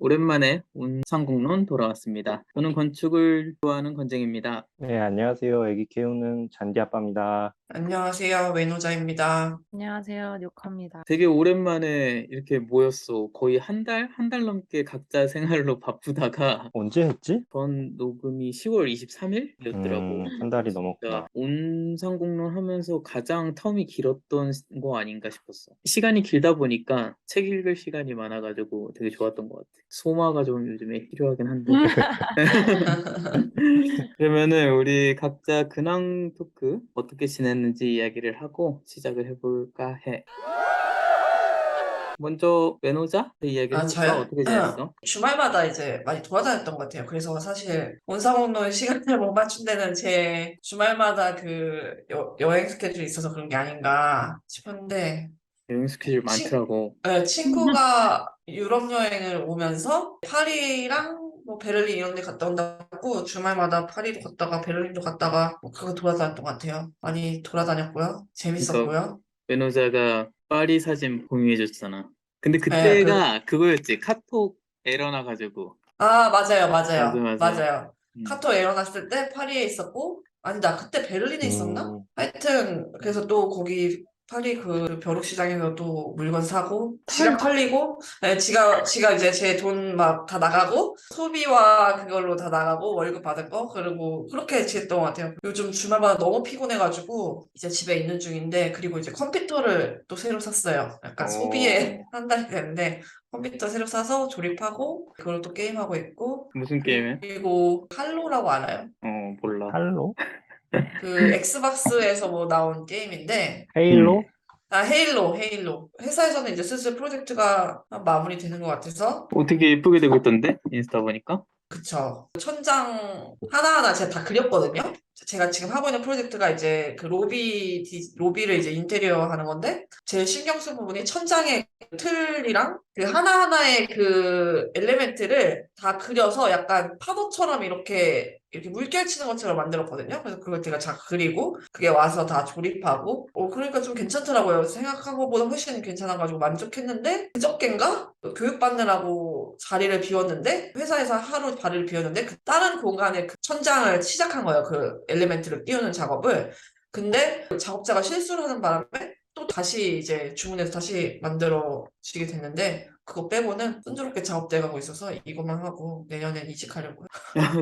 오랜만에 운상공론 돌아왔습니다. 저는 건축을 좋아하는 건쟁입니다. 네, 안녕하세요. 애기 키우는 잔디 아빠입니다. 안녕하세요. 외노자입니다. 안녕하세요. 뉴커입니다. 되게 오랜만에 이렇게 모였어. 거의 한 달 넘게 각자 생활로 바쁘다가 언제 했지? 전 녹음이 10월 23일이었더라고. 한 달이 넘었구나. 운상공론 하면서 가장 텀이 길었던 거 아닌가 싶었어. 시간이 길다 보니까 책 읽을 시간이 많아가지고 되게 좋았던 것 같아. 소마가 좀 요즘에 필요하긴 한데. 그러면은 우리 각자 근황 토크 어떻게 지냈는지 이야기를 하고 시작을 해볼까 해. 먼저 외노자 이야기를 해볼까? 저요? 어떻게 지냈어? 주말마다 이제 많이 돌아다녔던 것 같아요. 그래서 사실 온상홍로의 시간을 못 맞춘 데는 제 주말마다 그 여행 스케줄이 있어서 그런 게 아닌가 싶은데, 여행 스케줄 많더라고. 친구가 유럽 여행을 오면서 파리랑 뭐 베를린 이런 데 갔다 온다고 주말마다 파리도 갔다가 베를린도 갔다가 뭐 그거 돌아다녔던 것 같아요. 많이 돌아다녔고요. 그러니까 재밌었고요. 외노자가 파리 사진 공유해줬잖아. 근데 네, 그때가 그거였지. 카톡 에러 나가지고. 맞아요, 맞아, 맞아요, 맞아. 맞아요. 음. 카톡 에러 났을 때 파리에 있었고, 아니, 나 그때 베를린에 있었나? 음, 하여튼, 그래서 또 거기 파리 그 벼룩시장에서 또 물건 사고, 지갑 털리고, 네, 지가 이제 제 돈 막 다 나가고, 소비와 그걸로 다 나가고, 월급 받은 거, 그리고 그렇게 지냈던 것 같아요. 요즘 주말마다 너무 피곤해가지고, 이제 집에 있는 중인데, 그리고 이제 컴퓨터를 또 새로 샀어요. 약간 소비에 한 달이 됐는데, 컴퓨터 새로 사서 조립하고 그걸로 또 게임하고 있고 무슨 게임해? 그리고 할로라고 알아요? 몰라. 할로? 그 엑스박스에서 뭐 나온 게임인데 헤일로? 헤일로 회사에서는 이제 슬슬 프로젝트가 마무리되는 것 같아서 되게 예쁘게 되고 있던데? 인스타 보니까? 그쵸. 천장 하나하나 제가 다 그렸거든요. 제가 지금 하고 있는 프로젝트가 이제 그 로비를 이제 인테리어 하는 건데, 제일 신경 쓴 부분이 천장의 틀이랑 그 하나하나의 그 엘리멘트를 다 그려서 약간 파도처럼 이렇게 물결 치는 것처럼 만들었거든요. 그래서 그걸 제가 다 그리고, 그게 와서 다 조립하고, 그러니까 좀 괜찮더라고요. 생각한 것보다 훨씬 괜찮아가지고 만족했는데, 그저껜가? 교육받느라고 자리를 비웠는데 회사에서 하루 자리를 비웠는데 그 다른 공간에 그 천장을 시작한 거예요. 그 엘리멘트를 띄우는 작업을. 근데 그 작업자가 실수를 하는 바람에 또 다시 이제 주문해서 다시 만들어지게 됐는데 그거 빼고는 순조롭게 작업돼 가고 있어서 이것만 하고 내년엔 이직하려고요.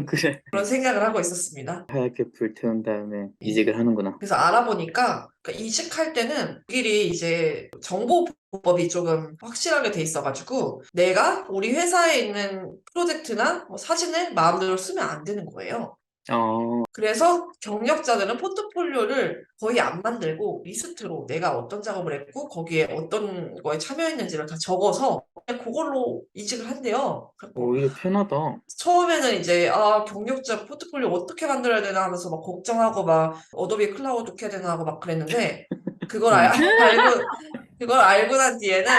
그래. 그런 생각을 하고 있었습니다. 하얗게 불태운 다음에 예. 이직을 하는구나. 그래서 알아보니까 그 이직할 때는 독일이 이제 정보보호법이 조금 확실하게 돼 있어가지고 내가 우리 회사에 있는 프로젝트나 뭐 사진을 마음대로 쓰면 안 되는 거예요. 어, 그래서 경력자들은 포트폴리오를 거의 안 만들고 리스트로 내가 어떤 작업을 했고 거기에 어떤 거에 참여했는지를 다 적어서 그냥 그걸로 이직을 한대요. 그래서 오히려 편하다. 처음에는 이제 경력자 포트폴리오 어떻게 만들어야 되나 하면서 막 걱정하고 막 어도비 클라우드 켜야 되나 하고 막 그랬는데 그걸 음. 알고 난 뒤에는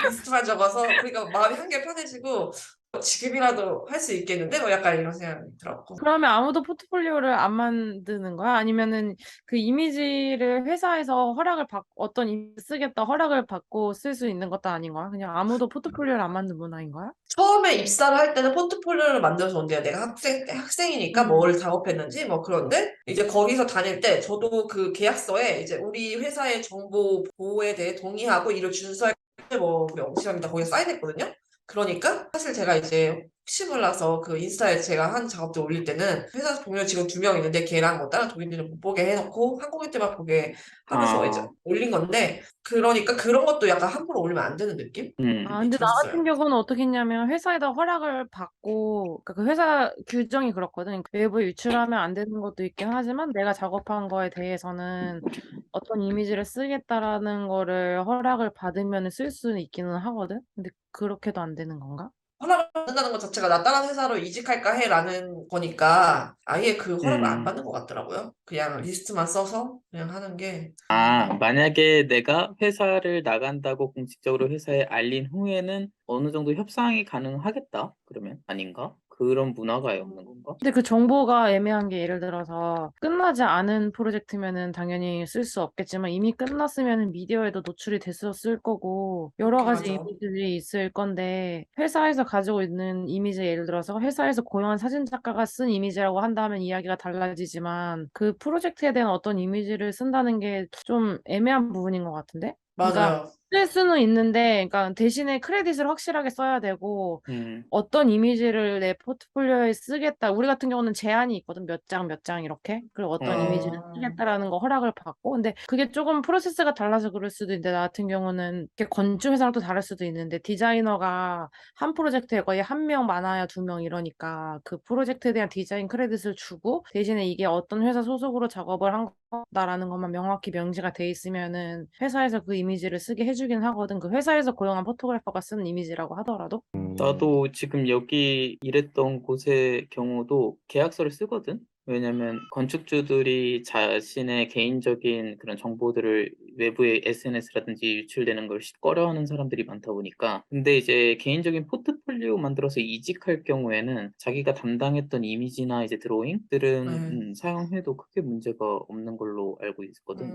리스트만 적어서 그러니까 마음이 한결 편해지고 지금이라도 할 수 있겠는데 뭐 약간 이런 생각이 들었고. 그러면 아무도 포트폴리오를 안 만드는 거야? 아니면은 그 이미지를 회사에서 어떤 이미지 쓰겠다 허락을 받고 쓸 수 있는 것도 아닌 거야? 그냥 아무도 포트폴리오를 안 만든 문화인 거야? 처음에 입사를 할 때는 포트폴리오를 만들어서 온대요. 내가 학생이니까 음. 뭘 작업했는지 뭐 그런데 이제 거기서 다닐 때 저도 그 계약서에 이제 우리 회사의 정보 보호에 대해 동의하고 이를 준수할 뭐 우리 영시합니다. 거기에 사인했거든요. 그러니까 사실 제가 이제 혹시 몰라서 그 인스타에 제가 한 작업들 올릴 때는 회사 동료 지금 2명 있는데 걔랑 뭐 다른 독일인을 못 보게 해놓고 한국인들만 보게 하면서 이제 아, 올린 건데 그러니까 그런 것도 약간 함부로 올리면 안 되는 느낌이 근데 나 같은 들었어요. 경우는 어떻게 했냐면 회사에다 허락을 받고, 그러니까 그 회사 규정이 그렇거든. 외부에 유출하면 안 되는 것도 있긴 하지만 내가 작업한 거에 대해서는 어떤 이미지를 쓰겠다라는 거를 허락을 받으면 쓸 수는 있기는 하거든. 근데 그렇게도 안 되는 건가? 허락을 받는다는 것 자체가 나 다른 회사로 이직할까 해라는 거니까 아예 그 허락을 안 음. 받는 것 같더라고요. 그냥 리스트만 써서 그냥 하는 게. 만약에 내가 회사를 나간다고 공식적으로 회사에 알린 후에는 어느 정도 협상이 가능하겠다? 그러면 아닌가? 그런 문화가 아예 없는 건가? 근데 그 정보가 애매한 게 예를 들어서 끝나지 않은 프로젝트면은 당연히 쓸 수 없겠지만 이미 끝났으면 미디어에도 노출이 됐었을 거고 여러 가지 맞아. 이미지들이 있을 건데 회사에서 가지고 있는 이미지 예를 들어서 회사에서 고용한 사진 작가가 쓴 이미지라고 한다면 이야기가 달라지지만 그 프로젝트에 대한 어떤 이미지를 쓴다는 게 좀 애매한 부분인 것 같은데? 그러니까 맞아요. 쓸 수는 있는데 그러니까 대신에 크레딧을 확실하게 써야 되고 음, 어떤 이미지를 내 포트폴리오에 쓰겠다. 우리 같은 경우는 제한이 있거든. 몇 장, 몇 장 이렇게. 그리고 어떤 이미지를 어, 쓰겠다라는 거 허락을 받고. 근데 그게 조금 프로세스가 달라서 그럴 수도 있는데, 나 같은 경우는 이게 건축 회사랑 또 다를 수도 있는데, 디자이너가 한 프로젝트에 거의 한 명 많아야 두 명 이러니까 그 프로젝트에 대한 디자인 크레딧을 주고 대신에 이게 어떤 회사 소속으로 작업을 한 거다라는 것만 명확히 명시가 돼 있으면은 회사에서 그 이미지를 쓰게 해주긴 하거든. 그 회사에서 고용한 포토그래퍼가 쓰는 이미지라고 하더라도. 나도 지금 여기 일했던 곳의 경우도 계약서를 쓰거든? 왜냐면 건축주들이 자신의 개인적인 그런 정보들을 외부의 SNS라든지 유출되는 걸 꺼려하는 사람들이 많다 보니까. 근데 이제 개인적인 포트폴리오 만들어서 이직할 경우에는 자기가 담당했던 이미지나 이제 드로잉들은 네. 사용해도 크게 문제가 없는 걸로 알고 있거든.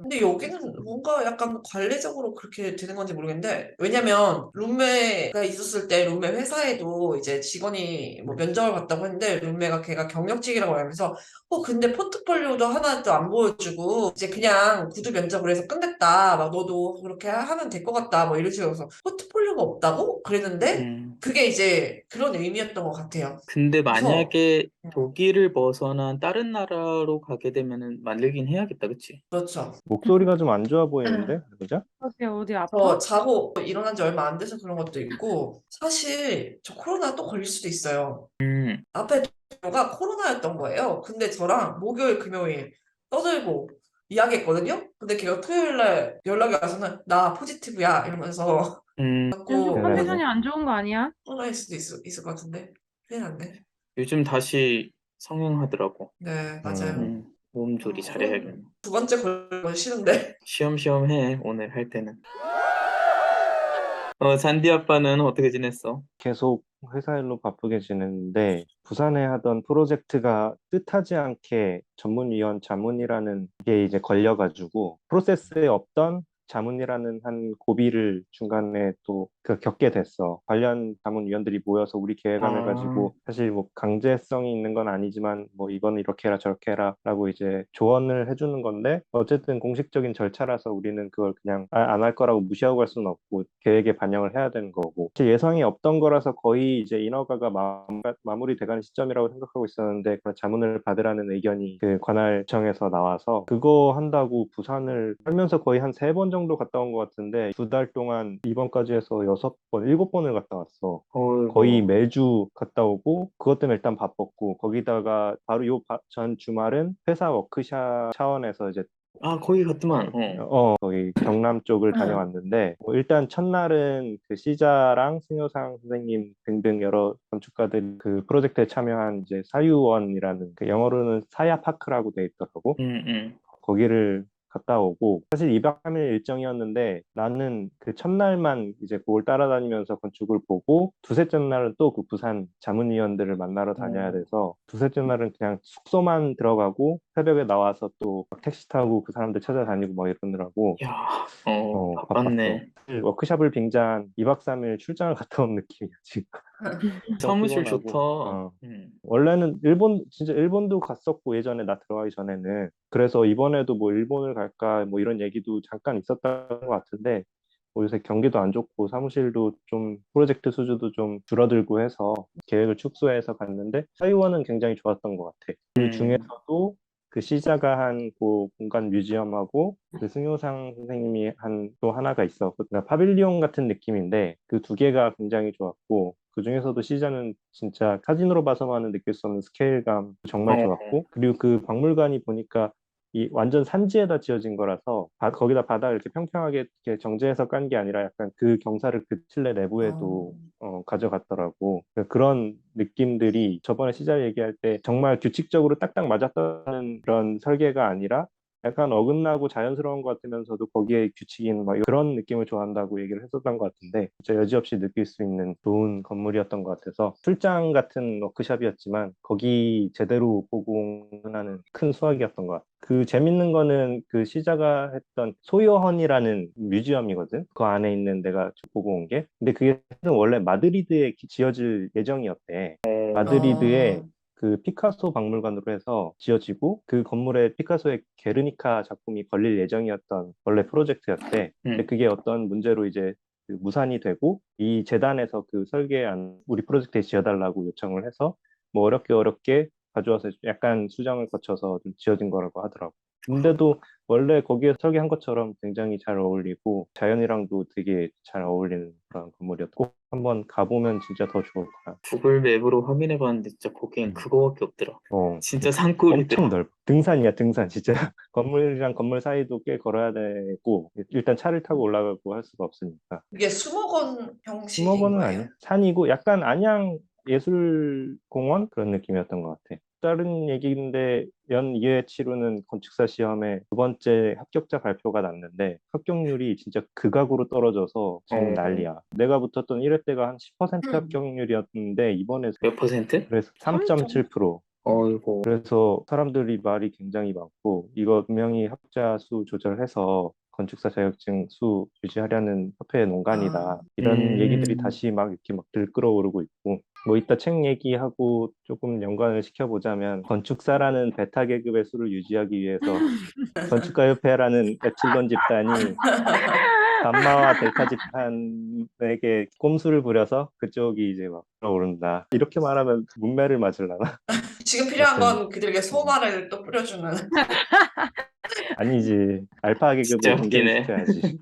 근데 여기는 뭔가 약간 관례적으로 그렇게 되는 건지 모르겠는데, 왜냐면 룸메가 있었을 때 룸메 회사에도 이제 직원이 뭐 면접을 봤다고 했는데, 룸메가 걔가 경력직이라고 하면서, 근데 포트폴리오도 하나도 안 보여주고, 이제 그냥 구두 면접을 해서 끝냈다. 막 너도 그렇게 하면 될 것 같다. 뭐 이런 식으로 해서 포트폴리오가 없다고? 그랬는데, 음. 그게 이제 그런 의미였던 것 같아요. 근데 그래서, 만약에 독일을 벗어난 다른 나라로 가게 되면은 만들긴 해야겠다, 그치? 그렇죠. 목소리가 좀 안 좋아 보이는데, 그죠? 어디 저 아파? 자고 일어난 지 얼마 안 돼서 그런 것도 있고, 사실 저 코로나 또 걸릴 수도 있어요. 앞에 동료가 코로나였던 거예요. 근데 저랑 목요일, 금요일 떠들고 이야기했거든요. 근데 걔가 토요일 날 연락이 와서는 나 포지티브야 이러면서 요즘 갖고 대단하네. 컨디션이 안 좋은 거 아니야? 코로나일 수도 있을 것 같은데. 큰일 났네. 요즘 다시 성행하더라고. 네, 맞아요. 몸 조리 잘해야겠네. 두 번째 걸리는 건 싫은데. 쉬엄쉬엄 해, 오늘 할 때는. 잔디 아빠는 어떻게 지냈어? 계속 회사 일로 바쁘게 지냈는데 부산에 하던 프로젝트가 뜻하지 않게 전문위원 자문이라는 게 이제 걸려가지고 프로세스에 없던 자문이라는 한 고비를 중간에 또 겪게 됐어. 관련 자문위원들이 모여서 우리 계획안을 아, 가지고 사실 뭐 강제성이 있는 건 아니지만 뭐 이건 이렇게 해라 저렇게 해라 라고 이제 조언을 해주는 건데 어쨌든 공식적인 절차라서 우리는 그걸 그냥 안 할 거라고 무시하고 갈 수는 없고 계획에 반영을 해야 되는 거고 사실 예상이 없던 거라서 거의 이제 인허가가 마무리 돼가는 시점이라고 생각하고 있었는데 그런 자문을 받으라는 의견이 그 관할청에서 나와서 그거 한다고 부산을 살면서 거의 한 3번 정도 갔다 온 것 같은데 2달 동안 이번까지 해서 6번, 7번을 갔다 왔어. 거의 어이구. 매주 갔다 오고 그것 때문에 일단 바빴고 거기다가 바로 전 주말은 회사 워크샵 차원에서 이제 아, 거기 갔더만. 거기 경남 쪽을 다녀왔는데 뭐 일단 첫날은 그 시자랑 승효상 선생님 등등 여러 건축가들이 그 프로젝트에 참여한 이제 사유원이라는 그 영어로는 사야파크라고 돼 있더라고. 응, 응. 거기를 갔다 오고 사실 2박 3일 일정이었는데 나는 그 첫날만 이제 그걸 따라다니면서 건축을 보고 두셋째 날은 또 그 부산 자문위원들을 만나러 다녀야 어, 돼서 두셋째 날은 그냥 숙소만 들어가고 새벽에 나와서 또 택시 타고 그 사람들 찾아다니고 막 이러느라고 야, 바빴어. 바빴네. 사실 워크숍을 빙자한 2박 3일 출장을 갔다 온 느낌이야 지금. 더 사무실 피곤하고. 좋다. 응. 원래는 진짜 일본도 갔었고, 예전에 나 들어가기 전에는. 그래서 이번에도 뭐 일본을 갈까, 뭐 이런 얘기도 잠깐 있었던 것 같은데, 뭐 요새 경기도 안 좋고, 사무실도 좀, 프로젝트 수주도 좀 줄어들고 해서, 계획을 축소해서 갔는데, 사이원은 굉장히 좋았던 것 같아. 그 중에서도 그 시자가 한 그 공간 뮤지엄하고, 그 승효상 선생님이 한 또 하나가 있어. 그러니까 파빌리온 같은 느낌인데, 그 두 개가 굉장히 좋았고, 그 중에서도 시자는 진짜 사진으로 봐서만은 느낄 수 없는 스케일감 정말 어, 좋았고, 그리고 그 박물관이 보니까 이 완전 산지에다 지어진 거라서 거기다 바닥을 이렇게 평평하게 이렇게 정제해서 깐 게 아니라 약간 그 경사를 그 실내 어, 내부에도 가져갔더라고. 그러니까 그런 느낌들이 저번에 시작 얘기할 때 정말 규칙적으로 딱딱 맞았다는 그런 설계가 아니라 약간 어긋나고 자연스러운 것 같으면서도 거기에 규칙인 막 그런 느낌을 좋아한다고 얘기를 했었던 것 같은데 진짜 여지없이 느낄 수 있는 좋은 건물이었던 것 같아서 출장 같은 워크숍이었지만 거기 제대로 보고 하는 큰 수확이었던 것 같아요. 그 재밌는 거는 그 시자가 했던 소요헌이라는 뮤지엄이거든. 그 안에 있는 내가 보고 온 게. 근데 그게 원래 마드리드에 지어질 예정이었대. 마드리드에 어, 그 피카소 박물관으로 해서 지어지고 그 건물에 피카소의 게르니카 작품이 걸릴 예정이었던 원래 프로젝트였대. 근데 그게 어떤 문제로 이제 그 무산이 되고 이 재단에서 그 설계안 우리 프로젝트에 지어달라고 요청을 해서 뭐 어렵게 어렵게 가져와서 약간 수정을 거쳐서 좀 지어진 거라고 하더라고. 근데도 원래 거기에 설계한 것처럼 굉장히 잘 어울리고 자연이랑도 되게 잘 어울리는 그런 건물이었고 한번 가보면 진짜 더 좋을 거야. 구글 맵으로 확인해봤는데 진짜 거기엔 음. 그거밖에 없더라. 진짜 그러니까 엄청 산골이더라. 넓어. 등산이야, 등산, 진짜. 건물이랑 건물 사이도 꽤 걸어야 되고, 일단 차를 타고 올라가고 할 수가 없으니까. 이게 수목원 형식인 수목원은 거예요? 아니야. 산이고, 약간 안양 예술공원? 그런 느낌이었던 것 같아. 다른 얘기인데, 연 2회 치르는 건축사 시험에 두 번째 합격자 발표가 났는데, 합격률이 진짜 극악으로 떨어져서 지금 어, 난리야. 내가 붙었던 1회 때가 한 10% 합격률이었는데, 이번에 몇 퍼센트? 그래서 3점. 3.7%. 어이고, 그래서 사람들이 말이 굉장히 많고 이거 분명히 학자 수 조절해서 건축사 자격증 수 유지하려는 협회의 아, 농간이다. 이런 얘기들이 음, 다시 막 이렇게 막 들끓어오르고 있고 뭐 이따 책 얘기하고 조금 연관을 시켜보자면 건축사라는 베타 계급의 수를 유지하기 위해서 건축가협회라는 에플론 집단이 감마와 델타 집단에게 꼼수를 부려서 그쪽이 이제 막 끌어오른다. 이렇게 말하면 문매를 맞으려나? 지금 필요한 여튼 건 그들에게 음. 소만을 또 뿌려주는. 아니지. 알파 계급에 진짜 경계를 웃기네. 시켜야지.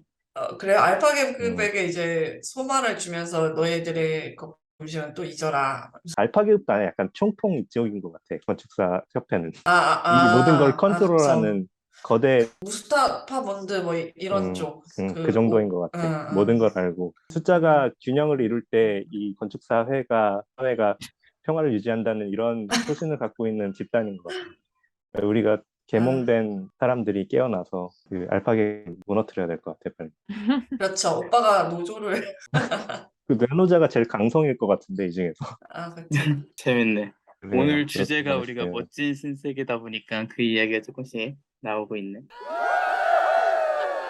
그래요. 알파 음. 계급에게 이제 소만을 주면서 너희들의 그 부심은 또 잊어라. 알파 계급도 아니야. 약간 총통 이쪽인 것 같아. 건축사 협회는. 이 모든 걸 그쵸. 컨트롤하는 거대 무스타파 본드 뭐 이런 음, 쪽. 그 정도인 것 응, 같아. 응. 모든 걸 알고. 숫자가 균형을 이룰 때 이 건축사 사회가 평화를 유지한다는 이런 소신을 갖고 있는 집단인 것 같아. 우리가 아, 계몽된 사람들이 깨어나서 그 알파 계급 무너뜨려야 될 것 같아. 빨리. 그렇죠. 오빠가 노조를. 그 뇌노자가 제일 강성일 것 같은데 이 중에서. 아, 그치. 재밌네. 그래요. 오늘 주제가 그렇다고 우리가 했어요. 멋진 신세계다 보니까 그 이야기가 조금씩 나오고 있네.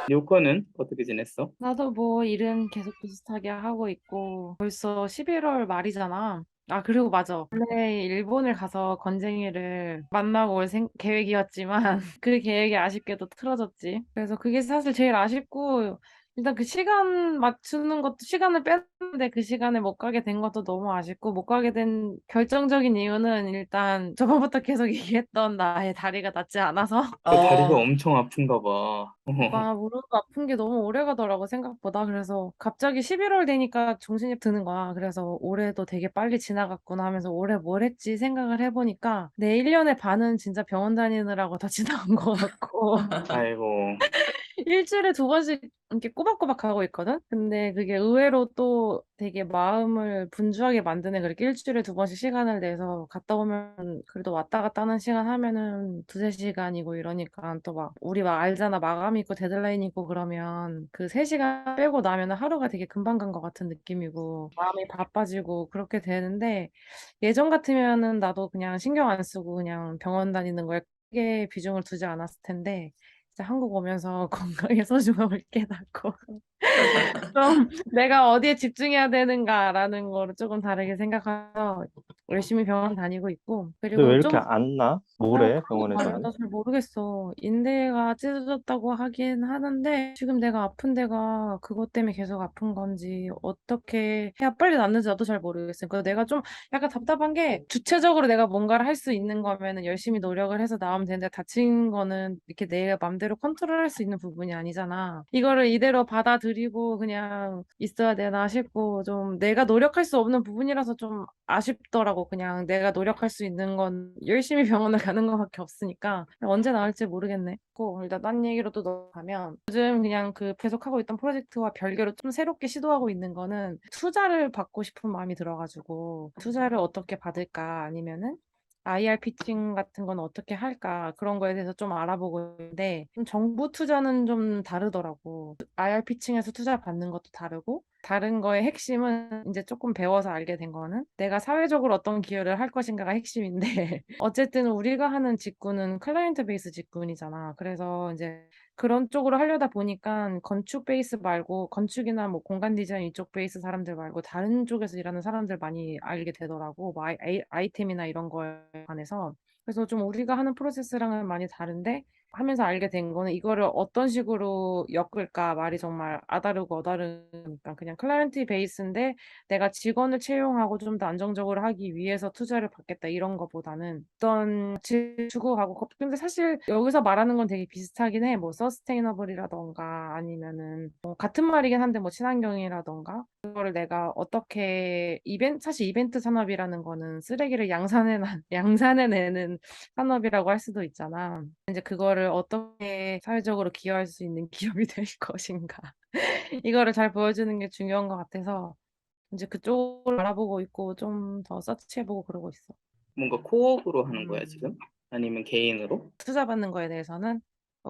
요코는 어떻게 지냈어? 나도 뭐 일은 계속 비슷하게 하고 있고 벌써 11월 말이잖아. 아, 그리고 맞아. 원래 일본을 가서 건쟁이를 만나고 올 계획이었지만 그 계획이 아쉽게도 틀어졌지. 그래서 그게 사실 제일 아쉽고 일단 그 시간 맞추는 것도 시간을 뺐는데 그 시간에 못 가게 된 것도 너무 아쉽고 못 가게 된 결정적인 이유는 일단 저번부터 계속 얘기했던 나의 다리가 낫지 않아서 너 다리가 어, 엄청 아픈가 봐. 나 무릎 아픈 게 너무 오래 가더라고, 생각보다. 그래서 갑자기 11월 되니까 정신이 드는 거야. 그래서 올해도 되게 빨리 지나갔구나 하면서 올해 뭘 했지 생각을 해보니까 내 1년의 반은 진짜 병원 다니느라고 다 지나간 것 같고. 아이고, 일주일에 두 번씩 이렇게 꼬박꼬박 하고 있거든? 근데 그게 의외로 또 되게 마음을 분주하게 만드네. 그렇게 일주일에 두 번씩 시간을 내서 갔다 오면 그래도 왔다 갔다 하는 시간 하면은 두세 시간이고 이러니까 또 막 우리 막 알잖아. 마감 있고 데드라인 있고 그러면 그 세 시간 빼고 나면은 하루가 되게 금방 간 것 같은 느낌이고 마음이 바빠지고 그렇게 되는데 예전 같으면은 나도 그냥 신경 안 쓰고 그냥 병원 다니는 거에 크게 비중을 두지 않았을 텐데 진짜 한국 오면서 건강의 소중함을 깨닫고 좀 내가 어디에 집중해야 되는가라는 거를 조금 다르게 생각해서 열심히 병원 다니고 있고 근데 왜 그리고 이렇게 좀 안 나? 아, 뭐래, 그러게 말이야. 병원에서는? 나 잘 모르겠어. 인대가 찢어졌다고 하긴 하는데, 지금 내가 아픈 데가 그것 때문에 계속 아픈 건지, 어떻게 해야 빨리 낫는지 나도 잘 모르겠어. 그래서 내가 좀 약간 답답한 게, 주체적으로 내가 뭔가를 할 수 있는 거면은 열심히 노력을 해서 나오면 되는데, 다친 거는 이렇게 내 맘대로 컨트롤할 수 있는 부분이 아니잖아. 이거를 이대로 받아들이고 그냥 있어야 되나 싶고, 좀 내가 노력할 수 없는 부분이라서 좀 아쉽더라고. 그냥 내가 노력할 수 있는 건 열심히 병원을 가는 것밖에 없으니까 언제 나을지 모르겠네. 고 일단 딴 얘기로 또 넘어가면 요즘 그냥 그 계속하고 있던 프로젝트와 별개로 좀 새롭게 시도하고 있는 거는 투자를 받고 싶은 마음이 들어가지고 투자를 어떻게 받을까 아니면은 IR 피칭 같은 건 어떻게 할까 그런 거에 대해서 좀 알아보고 있는데 좀 정부 투자는 좀 다르더라고. IR 피칭에서 투자 받는 것도 다르고 다른 거의 핵심은 이제 조금 배워서 알게 된 거는 내가 사회적으로 어떤 기여를 할 것인가가 핵심인데 어쨌든 우리가 하는 직군은 클라이언트 베이스 직군이잖아. 그래서 이제 그런 쪽으로 하려다 보니까 건축 베이스 말고 건축이나 뭐 공간 디자인 이쪽 베이스 사람들 말고 다른 쪽에서 일하는 사람들 많이 알게 되더라고. 뭐 아이템이나 이런 거에 관해서. 그래서 좀 우리가 하는 프로세스랑은 많이 다른데 하면서 알게 된 거는 이거를 어떤 식으로 엮을까 말이 정말 아다르고 어다르니까 그냥 클라이언트 베이스인데 내가 직원을 채용하고 좀 더 안정적으로 하기 위해서 투자를 받겠다 이런 거보다는 어떤 추구하고 근데 사실 여기서 말하는 건 되게 비슷하긴 해. 뭐 서스테이너블이라던가 아니면은 뭐 같은 말이긴 한데 뭐 친환경이라던가 그거를 내가 어떻게 사실 이벤트 산업이라는 거는 쓰레기를 양산해내는 산업이라고 할 수도 있잖아. 이제 그거를 어떻게 사회적으로 기여할 수 있는 기업이 될 것인가. 이거를 잘 보여주는 게 중요한 것 같아서 이제 그쪽을 알아보고 있고 좀 더 서치해보고 그러고 있어. 뭔가 코업으로 하는 거야, 지금? 아니면 개인으로? 투자 받는 거에 대해서는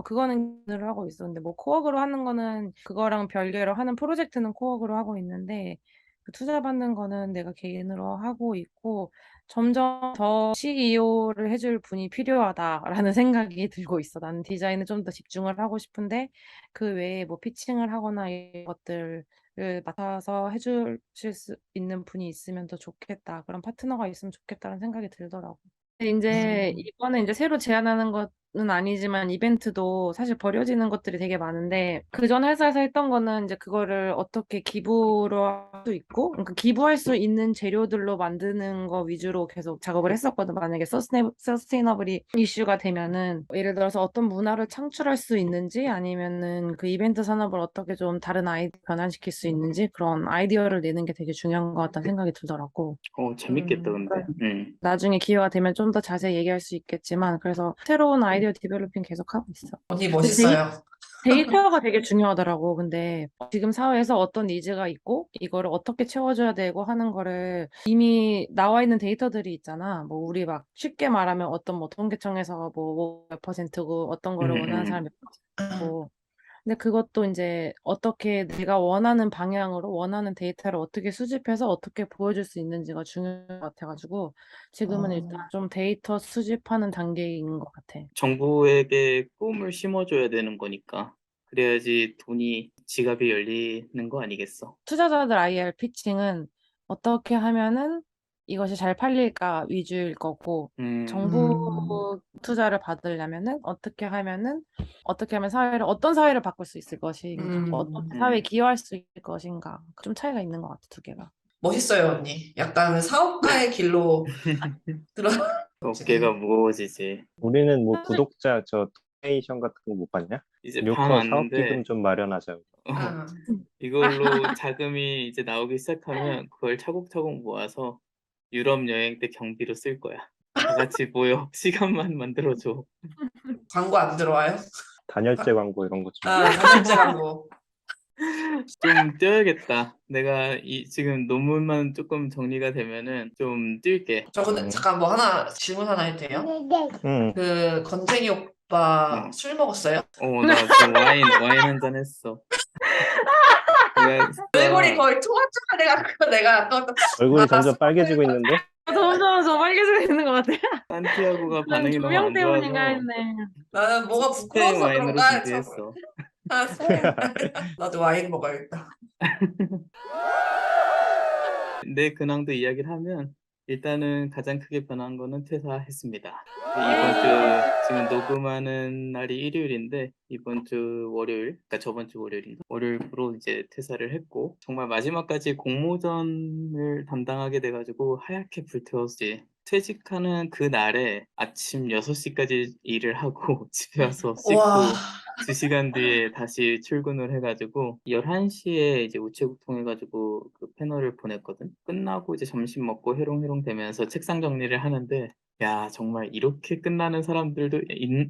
그거는 개인으로 하고 있어. 근데 뭐 코어그로 하는 거는 그거랑 별개로 하는 프로젝트는 코어그로 하고 있는데 그 투자 받는 거는 내가 개인으로 하고 있고 점점 더 CEO를 해줄 분이 필요하다라는 생각이 들고 있어. 나는 디자인에 좀 더 집중을 하고 싶은데 그 외에 뭐 피칭을 하거나 이런 것들을 맡아서 해주실 수 있는 분이 있으면 더 좋겠다. 그런 파트너가 있으면 좋겠다는 생각이 들더라고. 이제 음. 이번에 이제 새로 제안하는 것은 아니지만 이벤트도 사실 버려지는 것들이 되게 많은데 그전 회사에서 했던 거는 이제 그거를 어떻게 기부로 할 수 있고 그러니까 기부할 수 있는 재료들로 만드는 거 위주로 계속 작업을 했었거든. 만약에 서스테이너블이 이슈가 되면은 예를 들어서 어떤 문화를 창출할 수 있는지 아니면은 그 이벤트 산업을 어떻게 좀 다른 아이디어 변환시킬 수 있는지 그런 아이디어를 내는 게 되게 중요한 것 같다는 생각이 들더라고. 재밌겠다, 음. 근데. 나중에 기회가 되면 좀 더 자세히 얘기할 수 있겠지만 그래서 새로운 아이디어 디벨로핑 계속 하고 있어. 언니 근데 멋있어요. 데이터가 되게 중요하더라고. 근데 지금 사회에서 어떤 니즈가 있고 이거를 어떻게 채워줘야 되고 하는 거를 이미 나와 있는 데이터들이 있잖아. 뭐 우리 막 쉽게 말하면 어떤 뭐 통계청에서 뭐 몇 퍼센트고 어떤 거를 원하는 사람 몇 퍼센트고 근데 그것도 이제 어떻게 내가 원하는 방향으로 원하는 데이터를 어떻게 수집해서 어떻게 보여줄 수 있는지가 중요한 것 같아가지고 지금은 일단 어, 좀 데이터 수집하는 단계인 것 같아. 정부에게 꿈을 심어줘야 되는 거니까. 그래야지 돈이, 지갑이 열리는 거 아니겠어? 투자자들 IR 피칭은 어떻게 하면은 이것이 잘 팔릴까 위주일 거고 정부 음. 투자를 받으려면은 어떻게 하면 어떤 사회를 바꿀 수 있을 것인가, 어떻게 사회에 음, 기여할 수 있을 것인가 좀 차이가 있는 것 같아 두 개가. 멋있어요, 언니. 약간 사업가의 길로 들어. 어깨가 무거워지지. 우리는 뭐 구독자 저 도네이션 같은 거 못 받냐? 이제 반 뉴커 사업 기금 왔는데, 좀 마련하자. 어, 아, 이걸로 자금이 이제 나오기 시작하면 그걸 차곡차곡 모아서 유럽 여행 때 경비로 쓸 거야. 다 같이 모여. 시간만 만들어줘. 광고 안 들어와요? 단열재 광고 이런 거 좀. 단열재 광고. 좀 뛰어야겠다. 내가 지금 논문만 조금 정리가 되면은 좀 뛸게. 저 근데 잠깐 뭐 하나 질문 하나 해도 돼요? 응. 그 건쟁이 오빠 어. 술 먹었어요? 나 지금 와인 한 잔 했어. 내가 얼굴이 진짜 거의 토마토가 내가 아까부터 얼굴이 술 점점 빨개지고 먹으니까 있는데? 점점 더 빨개지고 있는 것 같아. 산티아고가 난 반응이 너무 조명 안 때문인가 좋아서 했네. 나는 뭐가 스페인 부끄러워서 와인으로 그런가 해서 준비했어. 스페인 나도 와인 먹어야겠다. 내 근황도 이야기를 하면 일단은 가장 크게 변한 거는 퇴사했습니다. 이번 주 지금 녹음하는 날이 일요일인데 이번 주 월요일, 그러니까 저번 주 월요일인가? 월요일부로 이제 퇴사를 했고 정말 마지막까지 공모전을 담당하게 돼가지고 하얗게 불태웠지. 퇴직하는 그 날에 아침 6시까지 일을 하고 집에 와서 와, 씻고 2시간 뒤에 다시 출근을 해가지고 11시에 이제 우체국 통해가지고 그 패널을 보냈거든. 끝나고 이제 점심 먹고 해롱해롱 되면서 책상 정리를 하는데 야, 정말 이렇게 끝나는 사람들도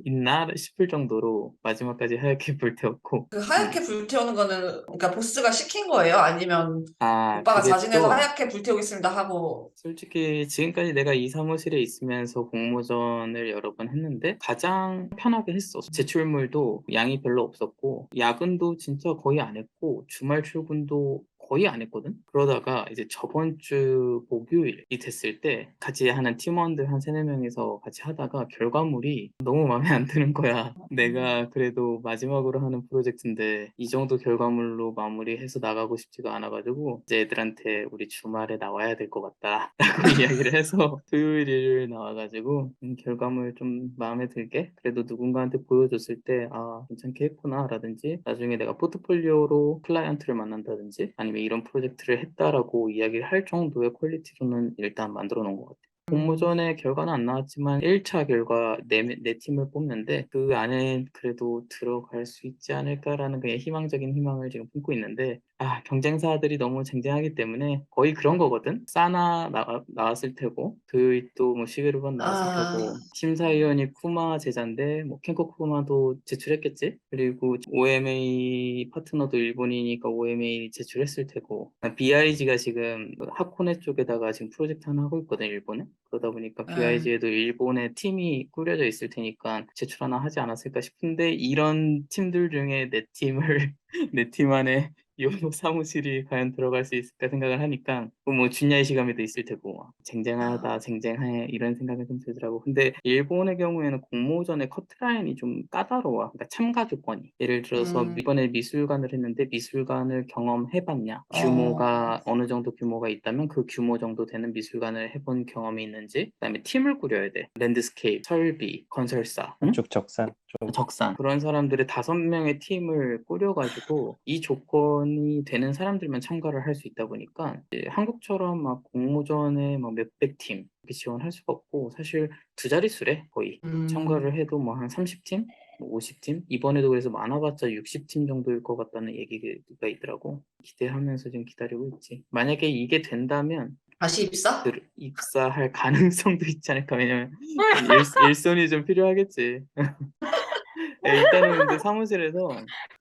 있나 싶을 정도로 마지막까지 하얗게 불태웠고, 그 하얗게 불태우는 거는 그러니까 보스가 시킨 거예요? 아니면 오빠가 그게 자진해서 또 하얗게 불태우겠습니다 하고 솔직히 지금까지 내가 이 사무실에 있으면서 공모전을 여러 번 했는데 가장 편하게 했어. 제출물도 양이 별로 없었고 야근도 진짜 거의 안 했고 주말 출근도 거의 안 했거든. 그러다가 이제 저번 주 목요일이 됐을 때 같이 하는 팀원들 한 세네 명이서 같이 하다가 결과물이 너무 마음에 안 드는 거야. 내가 그래도 마지막으로 하는 프로젝트인데 이 정도 결과물로 마무리해서 나가고 싶지가 않아가지고 이제 애들한테 우리 주말에 나와야 될 것 같다 라고 이야기를 해서 토요일 일요일 나와가지고 결과물 좀 마음에 들게 그래도 누군가한테 보여줬을 때 괜찮게 했구나 라든지 나중에 내가 포트폴리오로 클라이언트를 만난다든지 아니면 이런 프로젝트를 했다라고 이야기를 할 정도의 퀄리티로는 일단 만들어 놓은 것 같아. 공모전의 결과는 안 나왔지만 1차 결과 네 팀을 뽑는데 그 안에 그래도 들어갈 수 있지 않을까라는 그냥 희망적인 희망을 지금 품고 있는데 경쟁사들이 너무 쟁쟁하기 때문에 거의 그런 거거든. 사나 나왔을 테고 그또 뭐 시베르반 나왔을 테고 심사위원이 쿠마 제자인데 뭐 켄코 쿠마도 제출했겠지. 그리고 OMA 파트너도 일본이니까 OMA 제출했을 테고 BIG가 지금 하코네 쪽에다가 지금 프로젝트 하나 하고 있거든 일본에. 그러다 보니까 BIG에도 일본의 팀이 꾸려져 있을 테니까 제출 하나 하지 않았을까 싶은데 이런 팀들 중에 내 팀을 내 팀 안에 요 사무실이 과연 들어갈 수 있을까 생각을 하니까 뭐 준야의 시감에도 있을 테고 쟁쟁하다 쟁쟁해 이런 생각이 좀 들더라고. 근데 일본의 경우에는 공모전의 커트라인이 좀 까다로워. 그러니까 참가 조건이 예를 들어서 이번에 미술관을 했는데 미술관을 경험해봤냐 규모가 어느 정도 규모가 있다면 그 규모 정도 되는 미술관을 해본 경험이 있는지 그다음에 팀을 꾸려야 돼. 랜드스케이프, 설비, 건설사 응? 적산 좀 적산 그런 사람들의 5명의 팀을 꾸려가지고 이 조건이 되는 사람들만 참가를 할 수 있다 보니까 이제 한국처럼 막 공모전에 막 몇백 팀 이렇게 지원할 수가 없고 사실 두 자릿수래 거의 참가를 해도 뭐 한 30팀? 뭐 50팀? 이번에도 그래서 많아봤자 60팀 정도일 것 같다는 얘기가 있더라고. 기대하면서 지금 기다리고 있지. 만약에 이게 된다면 다시 입사? 입사할 가능성도 있지 않을까. 왜냐면 일손이 좀 필요하겠지. 일단은 근데 사무실에서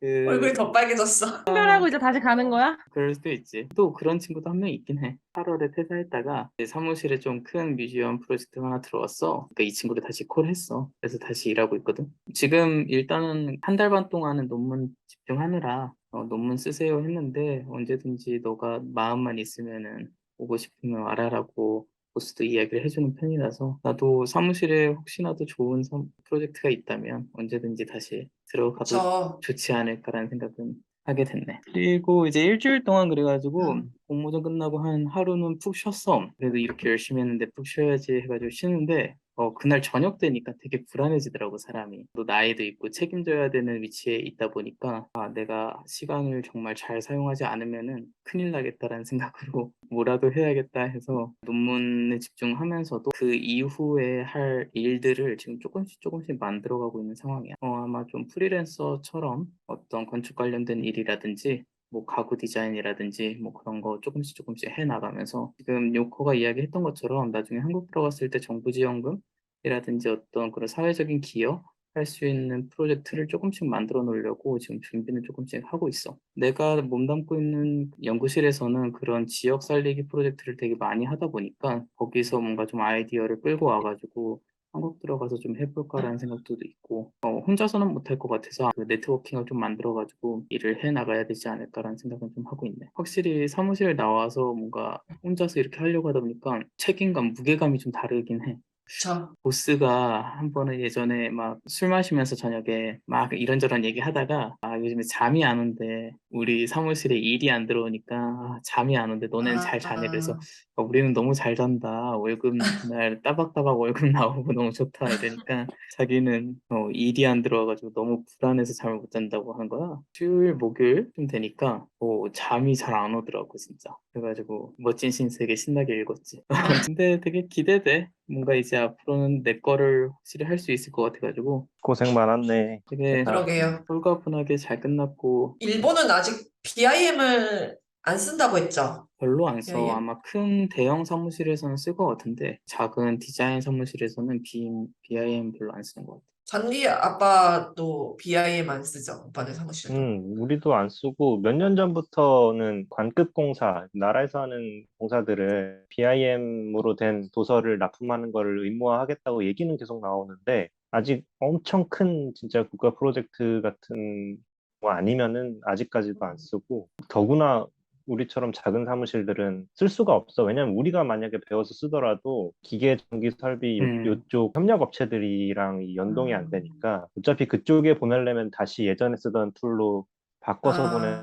얼굴이 더 빨개졌어. 선별하고 이제 다시 가는 거야? 그럴 수도 있지. 또 그런 친구도 한 명 있긴 해. 8월에 퇴사했다가 이제 사무실에 좀 큰 뮤지엄 프로젝트가 하나 들어왔어. 그러니까 이 친구를 다시 콜했어. 그래서 다시 일하고 있거든. 지금 일단은 한 달 반 동안은 논문 집중하느라 논문 쓰세요 했는데 언제든지 너가 마음만 있으면은 오고 싶으면 와라라고 보스도 이야기를 해주는 편이라서 나도 사무실에 혹시나도 좋은 프로젝트가 있다면 언제든지 다시 들어가도 저 좋지 않을까라는 생각은 하게 됐네. 그리고 이제 일주일 동안 그래가지고 공모전 끝나고 한 하루는 푹 쉬었어. 그래도 이렇게 열심히 했는데 푹 쉬어야지 해가지고 쉬는데 그날 저녁 되니까 되게 불안해지더라고 사람이. 또 나이도 있고 책임져야 되는 위치에 있다 보니까 내가 시간을 정말 잘 사용하지 않으면은 큰일 나겠다라는 생각으로 뭐라도 해야겠다 해서 논문에 집중하면서도 그 이후에 할 일들을 지금 조금씩 만들어가고 있는 상황이야. 아마 좀 프리랜서처럼 어떤 건축 관련된 일이라든지 뭐 가구 디자인이라든지 뭐 그런 거 조금씩 해 나가면서 지금 요코가 이야기했던 것처럼 나중에 한국 들어갔을 때 정부 지원금이라든지 어떤 그런 사회적인 기여 할 수 있는 프로젝트를 조금씩 만들어 놓으려고 지금 준비는 조금씩 하고 있어. 내가 몸담고 있는 연구실에서는 그런 지역 살리기 프로젝트를 되게 많이 하다 보니까 거기서 뭔가 좀 아이디어를 끌고 와가지고 한국 들어가서 좀 해볼까라는 생각도 있고 혼자서는 못할 것 같아서 그 네트워킹을 좀 만들어가지고 일을 해 나가야 되지 않을까라는 생각은 좀 하고 있네. 확실히 사무실에 나와서 뭔가 혼자서 이렇게 하려고 하다 보니까 책임감, 무게감이 좀 다르긴 해. 저 보스가 한 번은 예전에 막 술 마시면서 저녁에 막 이런저런 얘기 하다가 요즘에 잠이 안 온대. 우리 사무실에 일이 안 들어오니까 잠이 안 온대. 너네는 잘 자네. 그래서 우리는 너무 잘 잔다. 월급 날 따박따박 월급 나오고 너무 좋다. 이러니까 자기는 일이 안 들어와가지고 너무 불안해서 잠을 못 잔다고 하는 거야. 수요일, 목요일쯤 되니까 잠이 잘 안 오더라고 진짜. 그래가지고 멋진 신세계 신나게 읽었지. 근데 되게 기대돼. 뭔가 이제 앞으로는 내 거를 확실히 할 수 있을 것 같아가지고 고생 많았네. 되게 그러게요. 홀가분하게 잘 끝났고 일본은 아직 BIM을 안 쓴다고 했죠? 별로 안 써. BIM? 아마 큰 대형 사무실에서는 쓸 것 같은데 작은 디자인 사무실에서는 BIM 별로 안 쓰는 것 같아. 잔디 아빠도 BIM 안 쓰죠? 오빠네 사무실도. 우리도 안 쓰고 몇 년 전부터는 관급 공사, 나라에서 하는 공사들을 BIM으로 된 도서를 납품하는 거를 의무화하겠다고 얘기는 계속 나오는데 아직 엄청 큰 진짜 국가 프로젝트 같은 거 아니면은 아직까지도 안 쓰고 더구나 우리처럼 작은 사무실들은 쓸 수가 없어. 왜냐면 우리가 만약에 배워서 쓰더라도 기계, 전기, 설비 요쪽 협력 업체들이랑 이 연동이 안 되니까 어차피 그쪽에 보내려면 다시 예전에 쓰던 툴로 바꿔서 보내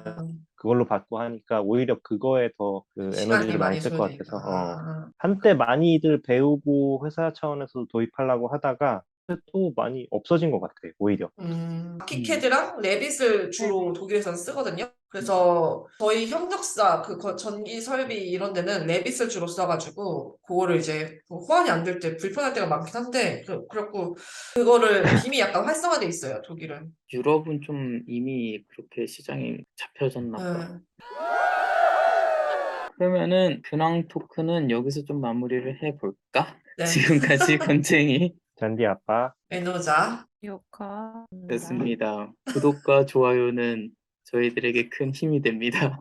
그걸로 받고 하니까 오히려 그거에 더 그 시간이 에너지를 많이 많이 쓸 것 소요되니까. 같아서 한때 많이들 배우고 회사 차원에서 도입하려고 하다가 또 많이 없어진 것 같아요, 오히려. 아키캐드랑 레빗을 주로 네. 독일에서는 쓰거든요. 그래서 저희 협력사 전기 설비 이런 데는 레빗을 주로 써가지고 그거를 이제 호환이 안 될 때 불편할 때가 많긴 한데 그렇고 그거를 빔이 약간 활성화돼 있어요, 독일은. 유럽은 좀 이미 그렇게 시장이 잡혀졌나 봐. 네. 그러면은 근황 토크는 여기서 좀 마무리를 해볼까? 네. 지금까지 건쟁이 잔디 아빠. 에노자. 요카. 됐습니다. 구독과 좋아요는 저희들에게 큰 힘이 됩니다.